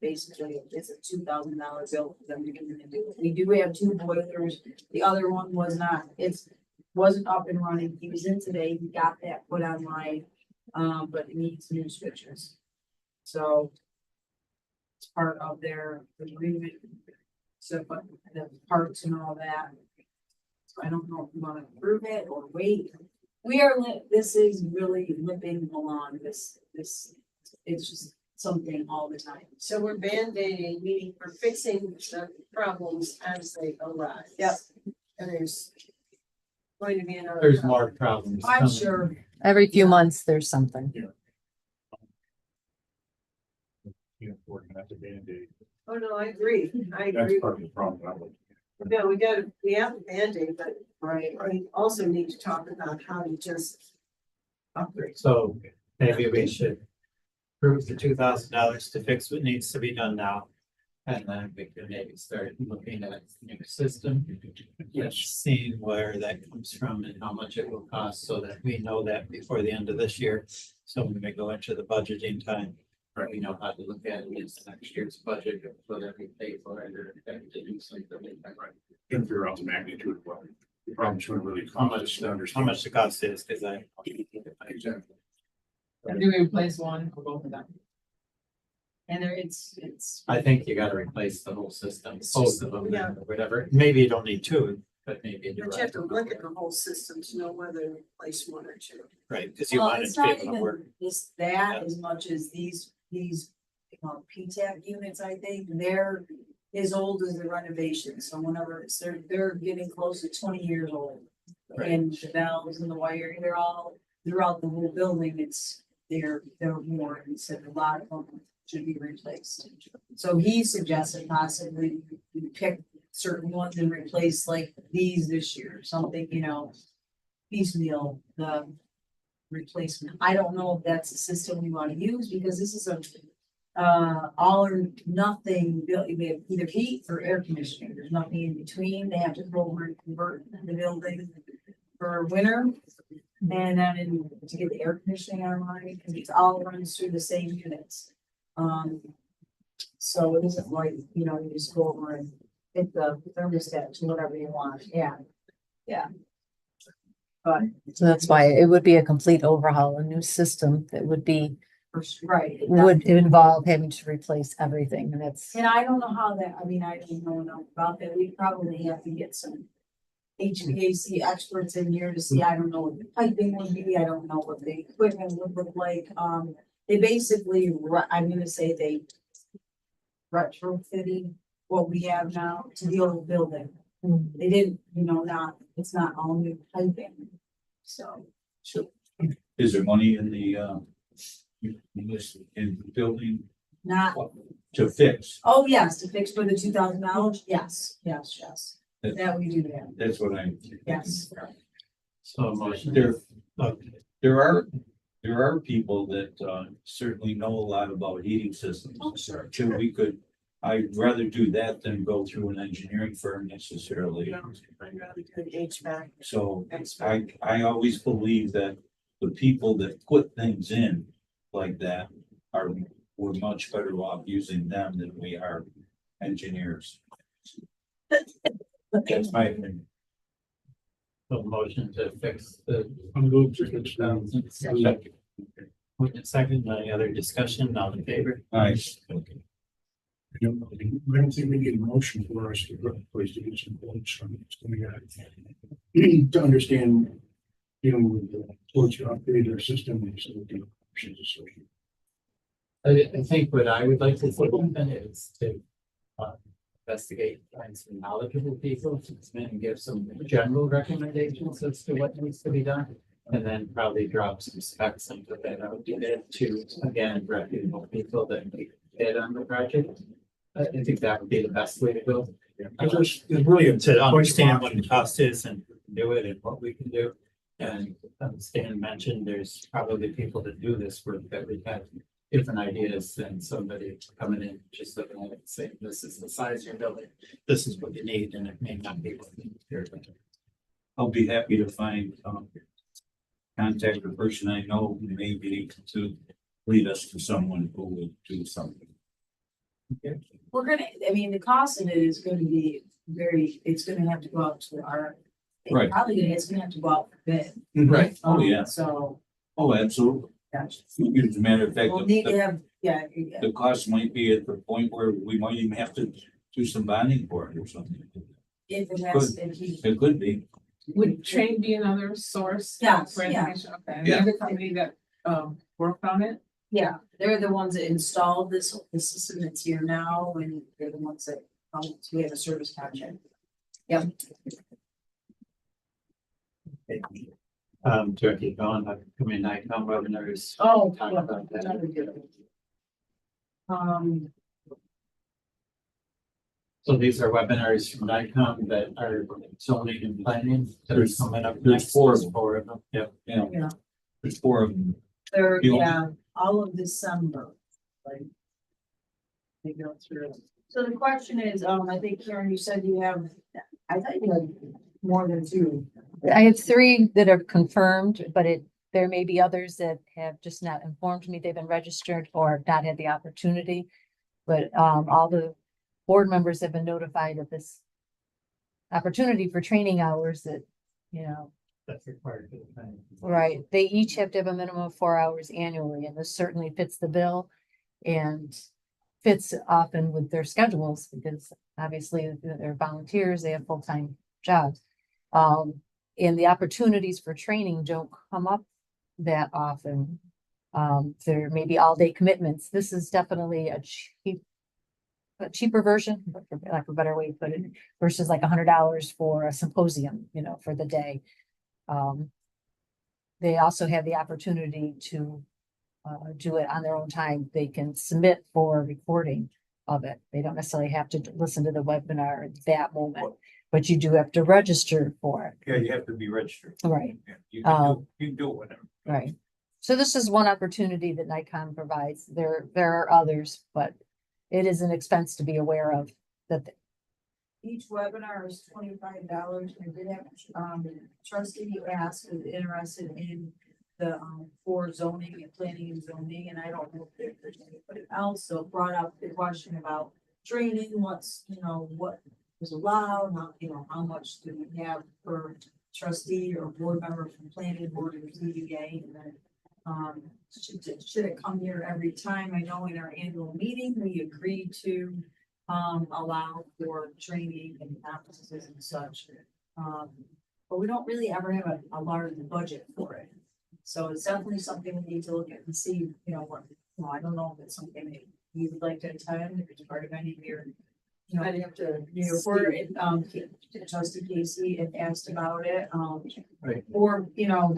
basically it's a $2,000 bill for them to come in and do it. We do have two boilers. The other one was not, wasn't up and running. He was in today. He got that put online, but it needs new switches. So it's part of their agreement. So, but the parts and all that. So I don't know if you want to approve it or wait. This is really limping along, it's just something all the time. So we're band-aiding, meaning we're fixing the problems as they arise. Yep. And there's going to be another. There's more problems. I'm coming. sure. Every few months, there's something. We're gonna have to Band-Aid. Oh, no, I agree. I That's agree. part of the problem. No, we have a Band-Aid, but we also need to talk about how to just upgrade. So maybe we should approve the $2,000 to fix what needs to be done now. And then we can maybe start looking at a new system. Yes. Seeing where that comes from and how much it will cost, so that we know that before the end of this year. So when we go into the budgeting time, we know how to look at it against next year's budget, so that we pay for it or to do something like that. Right. And figure out the magnitude of what the problem shouldn't really How cost us to how understand. much the cost is, because Exactly. Do we replace one or both of them? And it's. I think you gotta replace the whole system, both of them, Yeah. or whatever. Maybe you don't need two, but maybe you do. But you have to look at the whole system to know whether to replace one or two. Right, because you Well, want it it's to be not able to work. even this, that as much as these PTAC units, I think, they're as old as the renovation, so whenever they're getting close to 20 years old. Right. And the valves and the wiring, they're all throughout the whole building, they're more, and said a lot of them should be replaced. So he suggested possibly we pick certain ones and replace like these this year, something, piecemeal, the replacement. I don't know if that's a system we want to use, because this is a all or nothing, we have either heat or air conditioning, there's nothing in between. They have to go over and convert the building for winter. And then to get the air conditioning online, because it's all runs through the same units. So it isn't like, you just go over and hit the thermostat to whatever you want, yeah. But, So that's why it would be a complete overhaul, a new system that would right. would involve having to replace everything, and that's. And I don't know how that, I don't know enough about that, we probably have to get some HVAC experts in here to see, I don't know what the piping would be, I don't know what the equipment would look like, they basically, I'm gonna say they retrofitted what we have now to the old building. They didn't, it's not all new piping, so. Is there money in the, in this, in the building Not, to fix. oh, yes, to fix for the $2,000, yes, yes, yes. That- That we do that, That's what I'm. yes. So a motion. There, there are people that certainly know a lot about heating systems. Oh, sure. Sure, we could, I'd rather do that than go through an engineering firm necessarily. HVAC. So I always believe that the people that put things in like that are, we're much better off using them than we are engineers. That's my opinion. So motion to fix the. I'm moved to fix down. Second. Moved and second, any other discussion, all in favor? Nice. I don't think we need a motion for us to place to get some quotes from it's coming out. To understand, you know, with the torch upgrade our system and some of the options associated. I think what I would like to see then is to investigate, find some knowledgeable people to come in and give some general recommendations as to what needs to be done. And then probably drop some specs and put that out to, again, reputable people that bid on the project. I think that would be the best way to go. Because there's really a To understand what the cost is and do it and what we can do. And Stan mentioned, there's probably people that do this work that we have different ideas than somebody coming in, just looking at it and saying, this is the size of your building, this is what you need, and it may not be what you need. I'll be happy to find, contact a person I know who may be able to lead us to someone who will do something. We're gonna, I mean, the cost of it is gonna be it's gonna have to go out to our. Right. It's gonna have to go out for bid. Right. Oh, yeah. So, Oh, absolutely. gosh, As a matter of fact, we'll need to the, have, yeah, the cost might be at the point where we might even have to do some bonding for it or something. if it has, if he, It could be. Would Train be another source? Yes, For yeah. information? Okay, and Yeah. the company that, worked on it? yeah, they're the ones that installed the system that's here now, and they're the ones that, we have a service contract. Yep. To keep going, upcoming NICOM webinars. Oh, Talk about that. So these are webinars from NICOM that are zoning and planning that are coming up. There's next. four. There's four of them. Yep. Yeah. Yeah. There's four of them. They're, You- yeah, all of December, like. They go through. So the question is, I think Karen, you said you have, I thought you had more than two. I have 3 that are confirmed, but there may be others that have just not informed me they've been registered or not had the opportunity. But all the board members have been notified of this opportunity for training hours that, you know, That's required for the planning. right, they each have to have a minimum of 4 hours annually, and this certainly fits the bill and fits often with their schedules, because obviously they're volunteers, they have full-time jobs. And the opportunities for training don't come up that often. There may be all-day commitments. This is definitely a cheaper version, for lack of a better way to put it, versus like $100 for a symposium, you know, for the day. They also have the opportunity to do it on their own time. They can submit for a recording of it. They don't necessarily have to listen to the webinar at that moment, but you do have to register for it. Yeah, you have to be registered. Right, Yeah, you can do it whenever. right. So this is one opportunity that Nikon provides. There are others, but it is an expense to be aware of that. Each webinar is $25. I did have, trustee asked, is interested in the, for zoning and planning and zoning, and I don't know if there's anybody else, so brought up the question about training, what's, you know, what is allowed, not, you know, how much do we have per trustee or board member from planning board or ZBA, and then, should it come here every time? I know in our annual meeting, we agreed to allow for training and conferences and such. But we don't really ever have a large budget for it. So it's definitely something we need to look at and see, you know, what, you know, I don't know if it's something that you would like to attend, if it's part of any of your, you know, I'd have to, you know, for it, trustee Casey had asked about it, Right. or, you know,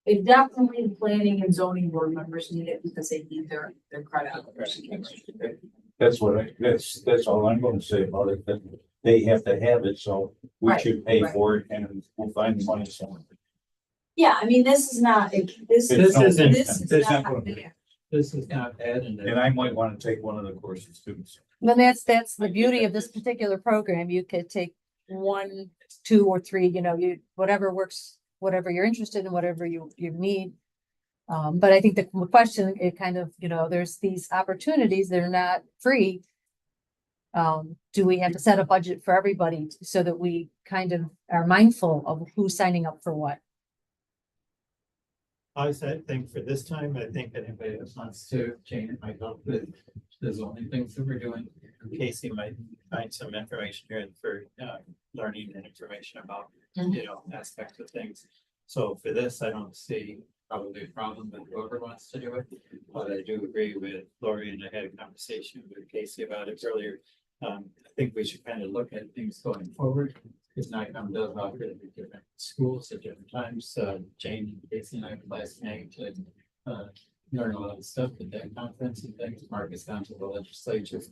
It definitely planning and zoning board members need it because they need their credit. That's all I'm gonna say about it, that they have to have it, so we Right, should pay right. for it and we'll find the money somewhere. Yeah, I mean, this is not, this This isn't- this is this not. isn't- This is not adding, and I might wanna take one of the courses too. Then that's the beauty of this particular program. You could take 1, 2, or 3, whatever works, whatever you're interested in, whatever you need. But I think the question, it kind of, there's these opportunities, they're not free. Do we have to set a budget for everybody so that we kind of are mindful of who's signing up for what? think for this time, I think anybody that wants to change might help with the zoning things that we're doing. Casey might find some information here for learning and information about, aspects of things. So for this, I don't see probably a problem with whoever wants to do it. But I do agree with Lori, and I had a conversation with Casey about it earlier. I think we should kind of look at things going forward. Because NICOM does offer it at different schools at different times. Jane and Casey and I were last night to learn a lot of stuff at that conference and things. Mark is down to the legislature's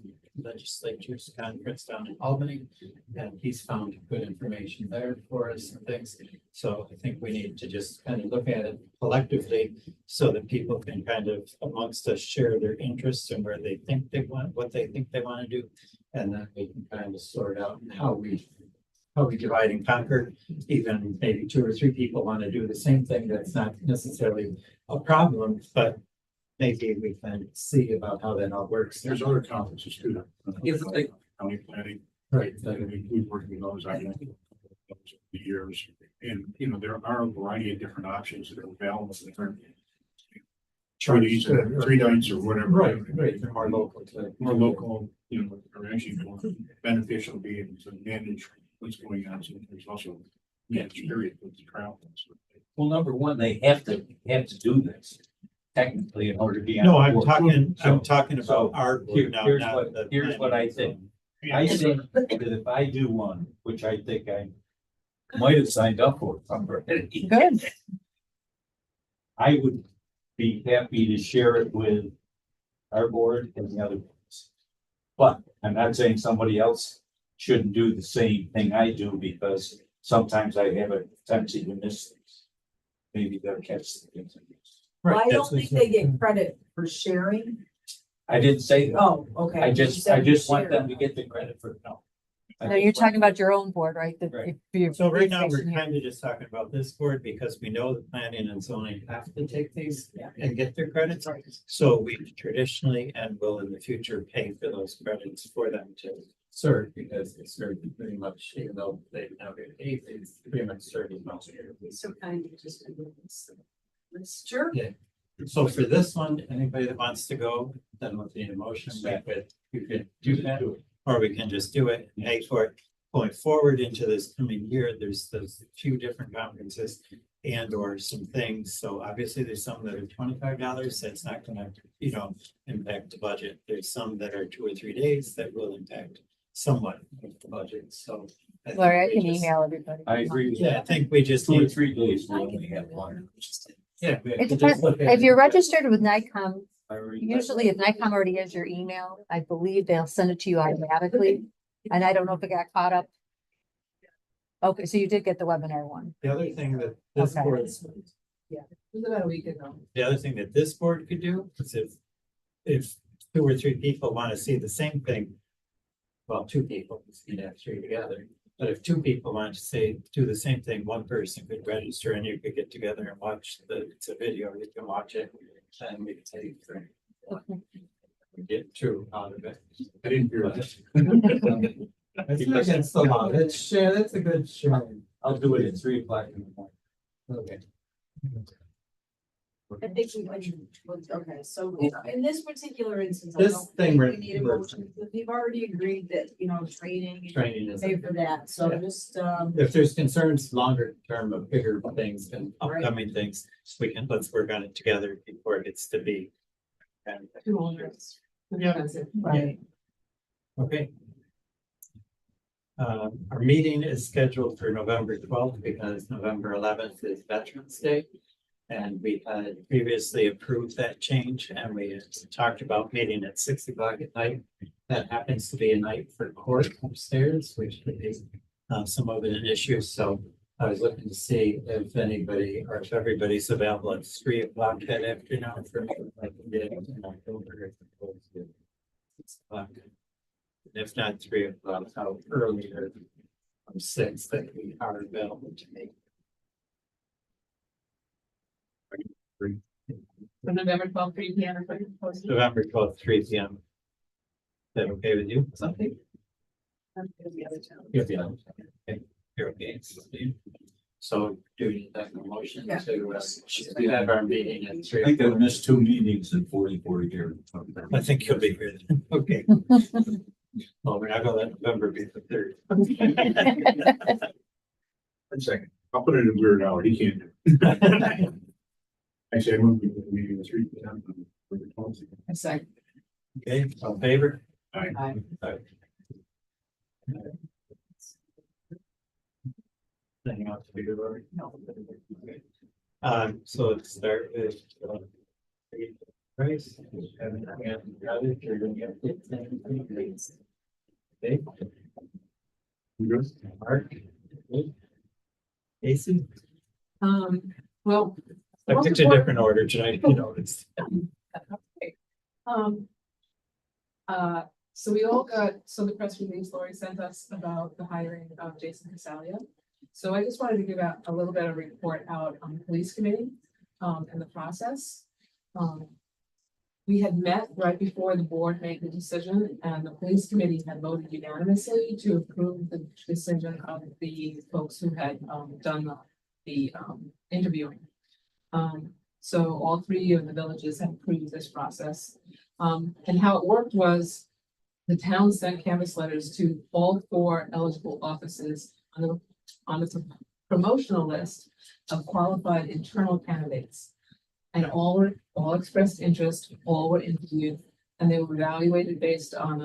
conference down in Albany. And he's found good information there for us and things. So I think we need to just kind of look at it collectively so that people can kind of amongst us share their interests and where they think they want, what they think they want to do. And then we can kind of sort out how we divide and conquer. Even maybe 2 or 3 people want to do the same thing. That's not necessarily a problem, but maybe we can see about how that all works. There's other conferences too. Yes, like- County planning, Right. we've worked with those, I know, those over the years. And, there are a variety of different options that are available. Three nights or whatever. Right. They're more local to. More local, are actually more beneficial to be able to manage what's going on. So there's also managed period with the travel. Well, number one, they have to do this technically in order to be. on No, the I'm board. talking So, about our here- board now, here's not what- the here's what I think. I think that if I do one, which I think I might have signed up for already. Good. I would be happy to share it with our board and the other boards. But I'm not saying somebody else shouldn't do the same thing I do, because sometimes I have a tendency to miss things. Maybe they'll catch the things. Well, I Right, don't think they get credit for sharing. I didn't say that. Oh, okay. I You just said want share. them to get the credit for it. No. No, you're talking about your own board, right? That Right. if you're- So right now, we're facing your- kind of just talking about this board because we know the planning and zoning have to take these Yeah. and get their credits. So we traditionally and will in the future pay for those credits for them to serve, because they serve pretty much, even though they now get paid, they pretty much serve as much. So kind of just. That's true. Yeah. So for this one, anybody that wants to go, then we'll need a motion, we could do that, or we can just do it and pay for it. Going forward into this coming year, there's a few different conferences and or some things. So obviously there's some that are $25. That's not gonna, impact the budget. There's some that are 2 or 3 days that will impact somewhat of the budget, so. I think Larry, I we can just- email everybody. I agree with Yeah, I that. think we just 2 or need, 3 days, we only have one. yeah. we It could just depends, look at if it. you're registered with NICOM, I already- usually if NICOM already has your email, I believe they'll send it to you automatically. And I don't know if it got caught up. Okay, so you did get the webinar one. The other thing that this Okay. board, It was about a week ago. the other thing that this board could do is if 2 or 3 people want to see the same thing. Well, 2 people, you'd have 3 together, but if 2 people want to do the same thing, one person could register and you could get together and watch it's a video, you can watch it. And we can take get 2 out of it. I didn't hear that. It's not against the law, that's a good sharing. I'll do it at 3 o'clock in the morning. Okay. I think okay, so, in this particular instance. I This don't thing think we're- We need a motion, because we've already agreed that, training. and Training is. Pay for that, so Yeah. just, If there's concerns longer term of bigger things and upcoming things, let's work on it together before it gets to be. And, Yeah. Right. okay. Our meeting is scheduled for November 12th because November 11th is Veterans Day. And we had previously approved that change and we had talked about meeting at 6 o'clock at night. That happens to be a night for court upstairs, which could be somewhat of an issue. So I was looking to see if anybody or if everybody's available at 3 o'clock that afternoon for me. Like we did in October, if opposed to 6 o'clock. If not 3 o'clock, how earlier from 6 that we are available to make. For November 12th, 3 p.m. or something posted. November 12th, 3 p.m. Is that okay with you? Something. You'll be on. Okay, you're okay. So do we need that motion Yeah. to have our meeting at I 3? think I've missed 2 meetings in 44 years. I think you'll be here. Okay. Well, we're not gonna let November be the 3rd. One second, I'll put it in weird hour, he can't do it. Actually, I moved the meeting this week. I say. Okay, all in favor? Aye. Anything else to be good over? No. Okay. So let's start with price. Okay. Mark. Good. Casey, Well. I picked a different order tonight, you noticed. So we all got, so the press release Lori sent us about the hiring of Jason Casalia. So I just wanted to give out a little bit of report out on the police committee, and the process. We had met right before the board made the decision, and the police committee had voted unanimously to approve the decision of the folks who had, done the interviewing. So all 3 of the villages have approved this process. And how it worked was the town sent canvas letters to all 4 eligible offices on the promotional list of qualified internal candidates. And all expressed interest, all were interviewed, and they were evaluated based on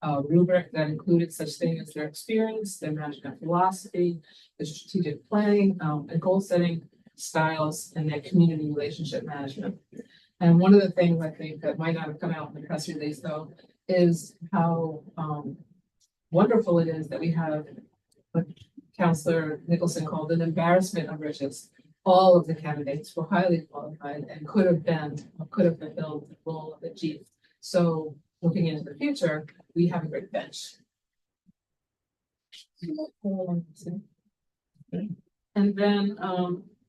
a rubric that included such things as their experience, their management philosophy, their strategic planning, and goal setting styles, and their community relationship management. And one of the things I think that might not have come out in the press release though, is how wonderful it is that we have what Counselor Nicholson called an embarrassment of riches. All of the candidates were highly qualified and could have fulfilled the role of the chief. So looking into the future, we have a great bench. And then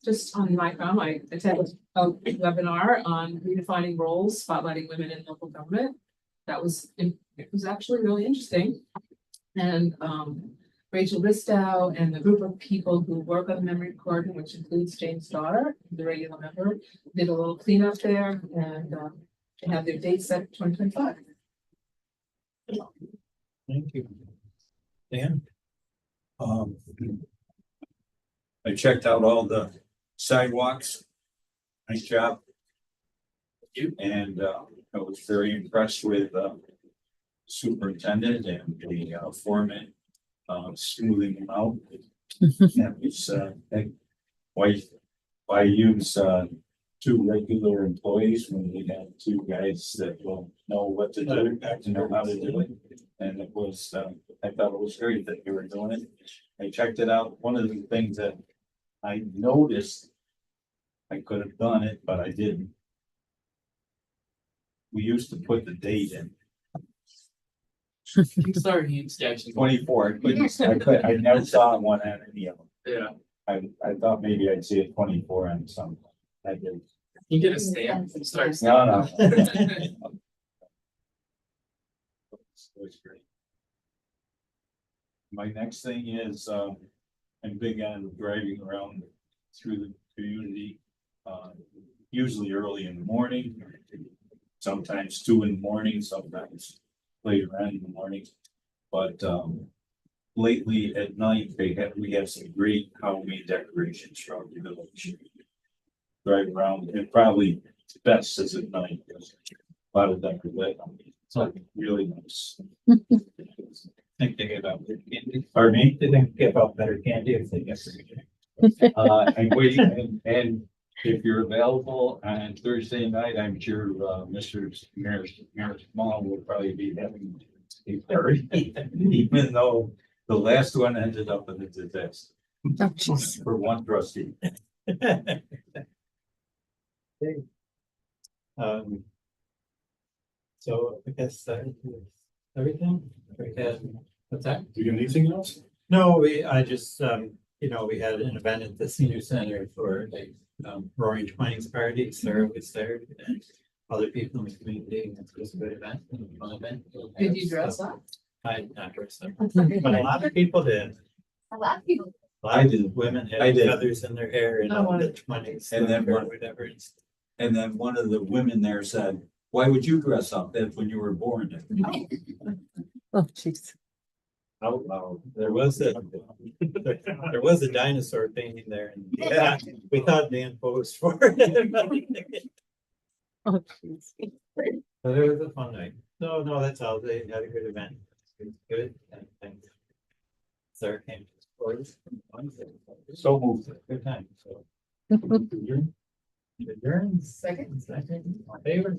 just on my phone, I attended a webinar on redefining roles, spotlighting women in local government. It was actually really interesting. And Rachel Ristow and the group of people who work on the memory recording, which includes Jane's daughter, the regular member, did a little cleanup there, and they have their date set for 2025. Thank you. Dan? I checked out all the sidewalks. Nice job. And I was very impressed with superintendent and the foreman smoothing them out. That was why use 2 regular employees when we have 2 guys that will know what to do, have to know how to do it. And it was I thought it was great that you were doing it. I checked it out. One of the things that I noticed, I could have done it, but I didn't. We used to put the date in. Sorry, Jackson. 24. I never saw one on any of them. Yeah, I thought maybe I'd see a 24 on some. I did. you get a stamp. Sorry. No. It was great. My next thing is, I'm big on driving around through the community, usually early in the morning, sometimes 2 in the morning, sometimes later on in the morning. But lately at night, we have some great Halloween decorations from the village. Drive around, and probably best is at night, because a lot of them are lit. So really nice. Think they give out better candy? Pardon me? They think give out better candy if they get free. I'm waiting, and if you're available on Thursday night, I'm sure, Mr. Mayor Small will probably be having a party, even though the last one ended up in a disaster Oh, jeez. for one trustee. Um. So I guess that is everything. We had, what's that? Do you got anything else? No, I just, we had an event at the senior center for a Roaring Twenties party. Sarah was there and other people in the community. It was a good event, a fun event. Did you dress up? I did not dress up, but a lot of people did. A lot of people. A lot of women I had did. feathers in their hair and Oh, in the twenties. And then or one- whatever. And then one of the women there said, why would you dress up? That's when you were born. Oh, jeez. Oh, wow, there was a, there was a dinosaur painting there, and yeah, we thought Dan posed for it. Oh, jeez. But it was a fun night. No, that's all. They had a good event. It was good, and thanks. Sarah came to support us. So moved. Good time, so. Mhm. Adjourn. Second. Second, all in favor?